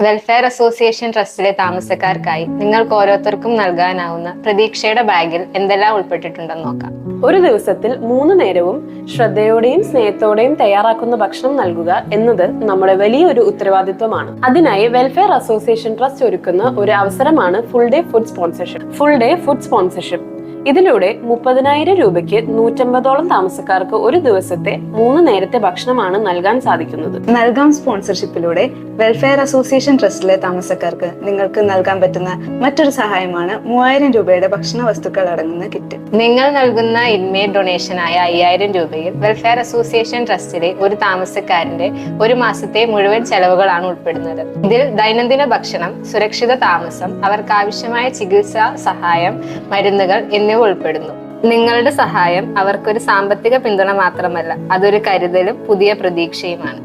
Welfare association ട്രസ്റ്റിലെ താമസക്കാർക്കായി നിങ്ങൾക്ക് ഓരോരുത്തർക്കും നൽകാനാവുന്ന പ്രതീക്ഷയുടെ ബാഗിൽ എന്തെല്ലാം ഉൾപ്പെട്ടിട്ടുണ്ടെന്ന് നോക്കാം. ഒരു ദിവസത്തിൽ 3 നേരവും ശ്രദ്ധയോടെയും സ്നേഹത്തോടെയും തയ്യാറാക്കുന്ന ഭക്ഷണം നൽകുക എന്നത് നമ്മുടെ വലിയൊരു ഉത്തരവാദിത്വമാണ്. അതിനായി വെൽഫെയർ അസോസിയേഷൻ ട്രസ്റ്റ് ഒരുക്കുന്ന ഒരു അവസരമാണ് ഫുൾ ഡേ ഫുഡ് സ്പോൺസർഷിപ്പ്. ഇതിലൂടെ 30,000 രൂപയ്ക്ക് 150ഓളം താമസക്കാർക്ക് ഒരു ദിവസത്തെ 3 നേരത്തെ ഭക്ഷണമാണ് നൽകാൻ സാധിക്കുന്നത്. നൽകാം സ്പോൺസർഷിപ്പിലൂടെ വെൽഫെയർ അസോസിയേഷൻ ട്രസ്റ്റിലെ താമസക്കാർക്ക് നിങ്ങൾക്ക് നൽകാൻ പറ്റുന്ന മറ്റൊരു സഹായമാണ് 3000 രൂപയുടെ ഭക്ഷണ വസ്തുക്കൾ അടങ്ങുന്ന കിറ്റ്. നിങ്ങൾ നൽകുന്ന ഇൻമേറ്റ് ഡൊണേഷനായ 5000 രൂപയിൽ വെൽഫെയർ അസോസിയേഷൻ ട്രസ്റ്റിലെ ഒരു താമസക്കാരന്റെ ഒരു മാസത്തെ മുഴുവൻ ചെലവുകളാണ് ഉൾപ്പെടുന്നത്. ഇതിൽ ദൈനംദിന ഭക്ഷണം, സുരക്ഷിത താമസം, അവർക്ക് ആവശ്യമായ ചികിത്സാ സഹായം, മരുന്നുകൾ എന്നിവ ഉൾപ്പെടുന്നു. നിങ്ങളുടെ സഹായം അവർക്കൊരു സാമ്പത്തിക പിന്തുണ മാത്രമല്ല, അതൊരു കരുതലും പുതിയ പ്രതീക്ഷയുമാണ്.